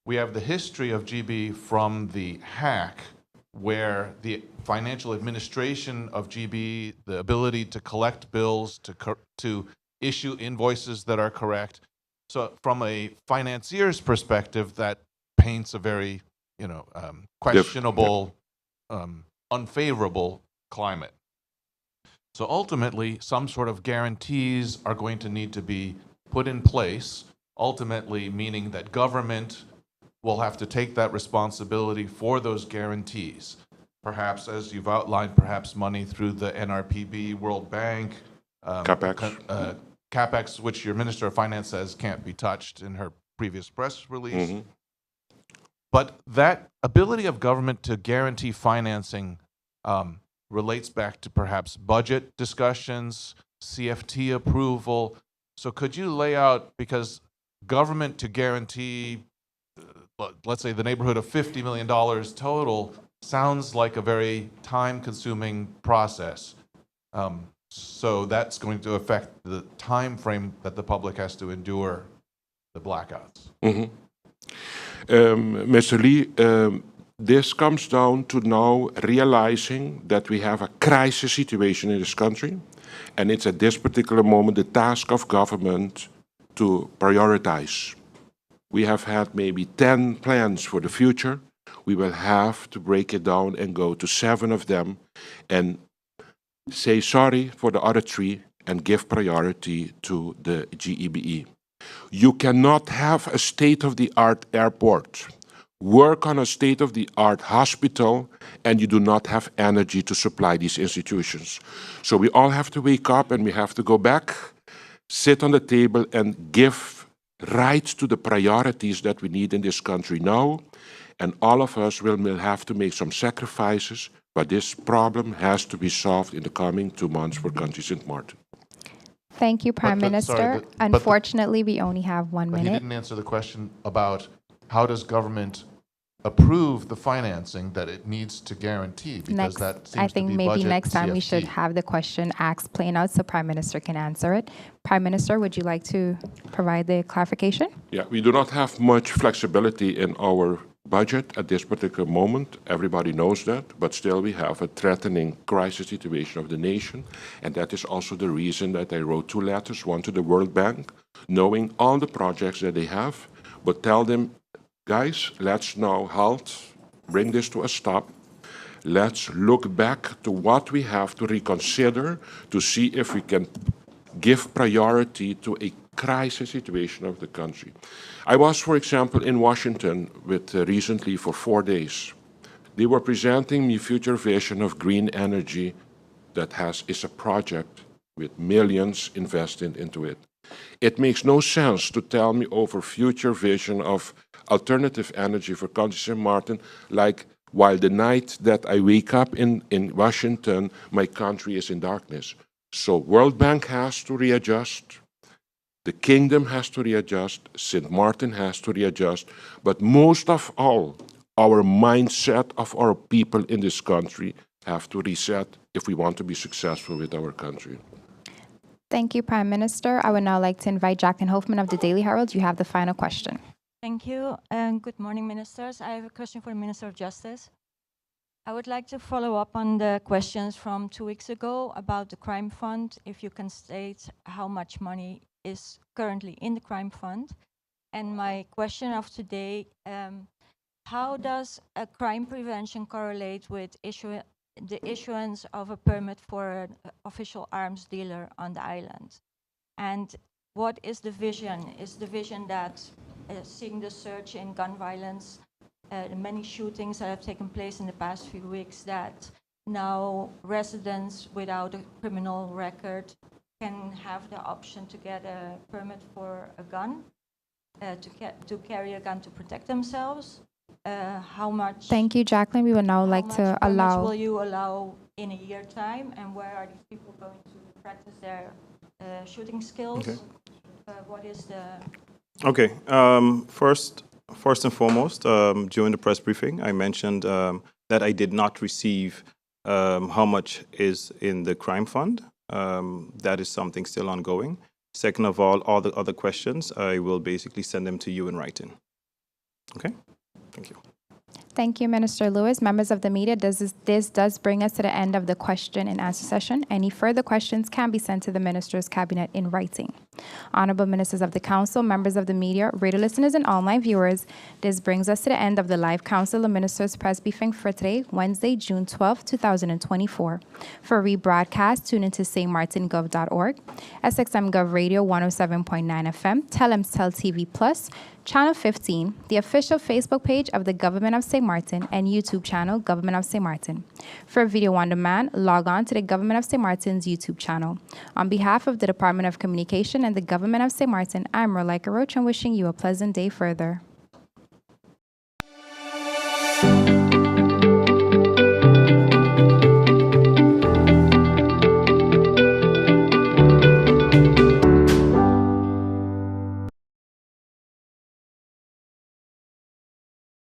Speaker 7: We have the history of GB from the hack, where the financial administration of GB, the ability to collect bills, to issue invoices that are correct. So from a financier's perspective, that paints a very, questionable, unfavorable climate. So ultimately, some sort of guarantees are going to need to be put in place, ultimately meaning that government will have to take that responsibility for those guarantees. Perhaps, as you've outlined, perhaps money through the NRPB, World Bank,
Speaker 4: CapEx.
Speaker 7: CapEx, which your Minister of Finance says can't be touched in her previous press release.
Speaker 4: Mm-hmm.
Speaker 7: But that ability of government to guarantee financing relates back to perhaps budget discussions, CFT approval. So could you lay out, because government to guarantee, let's say, the neighborhood of $50 million total sounds like a very time-consuming process. So that's going to affect the time frame that the public has to endure the blackouts.
Speaker 4: Mm-hmm. Mr. Lee, this comes down to now realizing that we have a crisis situation in this country, and it's at this particular moment the task of government to prioritize. We have had maybe 10 plans for the future. We will have to break it down and go to 7 of them and say sorry for the other 3 and give priority to the GEBE. You cannot have a state-of-the-art airport, work on a state-of-the-art hospital, and you do not have energy to supply these institutions. So we all have to wake up and we have to go back, sit on the table and give rights to the priorities that we need in this country now. And all of us will have to make some sacrifices, but this problem has to be solved in the coming 2 months for Country St. Martin.
Speaker 1: Thank you, Prime Minister. Unfortunately, we only have 1
Speaker 7: But he
Speaker 1: minute.
Speaker 7: didn't answer the question about how does government approve the financing that it needs to guarantee, because
Speaker 1: Next,
Speaker 7: that seems
Speaker 1: I think
Speaker 7: to be
Speaker 1: maybe
Speaker 7: budget
Speaker 1: next time we
Speaker 7: CFT.
Speaker 1: should have the question asked plain out so Prime Minister can answer it. Prime Minister, would you like to provide the clarification?
Speaker 4: Yeah, we do not have much flexibility in our budget at this particular moment. Everybody knows that, but still we have a threatening crisis situation of the nation. And that is also the reason that I wrote 2 letters, one to the World Bank, knowing all the projects that they have, but tell them, guys, let's now halt, bring this to a stop. Let's look back to what we have to reconsider to see if we can give priority to a crisis situation of the country. I was, for example, in Washington recently for 4 days. They were presenting me future vision of green energy that is a project with millions invested into it. It makes no sense to tell me over future vision of alternative energy for County St. Martin, like while the night that I wake up in Washington, my country is in darkness. So World Bank has to readjust, the Kingdom has to readjust, St. Martin has to readjust, but most of all, our mindset of our people in this country have to reset if we want to be successful with our country.
Speaker 1: Thank you, Prime Minister. I would now like to invite Jacqueline Hoffman of the Daily Herald. You have the final question.
Speaker 8: Thank you, and good morning, ministers. I have a question for the Minister of Justice. I would like to follow up on the questions from 2 weeks ago about the crime fund. If you can state how much money is currently in the crime fund. And my question of today, how does a crime prevention correlate with the issuance of a permit for an official arms dealer on the island? And what is the vision? Is the vision that seeing the surge in gun violence, the many shootings that have taken place in the past few weeks, that now residents without a criminal record can have the option to get a permit for a gun, to carry a gun to protect themselves? How much?
Speaker 1: Thank you, Jacqueline. We would now like to allow.
Speaker 8: Will you allow in a year time, and where are these people going to practice their shooting skills?
Speaker 3: Okay.
Speaker 8: What is the?
Speaker 3: Okay. First and foremost, during the press briefing, I mentioned that I did not receive how much is in the crime fund. That is something still ongoing. Second of all the other questions, I will basically send them to you in writing. Okay? Thank you.
Speaker 1: Thank you, Minister Lewis. Members of the media, this does bring us to the end of the question and answer session. Any further questions can be sent to the Minister's Cabinet in writing. Honorable Ministers of the Council, members of the media, radio listeners, and online viewers, this brings us to the end of the live Council of Ministers press briefing for today, Wednesday, June 12, 2024. For rebroadcast, tune into stmartingov.org, SXM Gov Radio 107.9 FM, Telemstel TV Plus, Channel 15, the official Facebook page of the Government of St. Martin, and YouTube channel, Government of St. Martin. For video on demand, log on to the Government of St. Martin's YouTube channel. On behalf of the Department of Communication and the Government of St. Martin, I'm Roleika Roach, and wishing you a pleasant day further.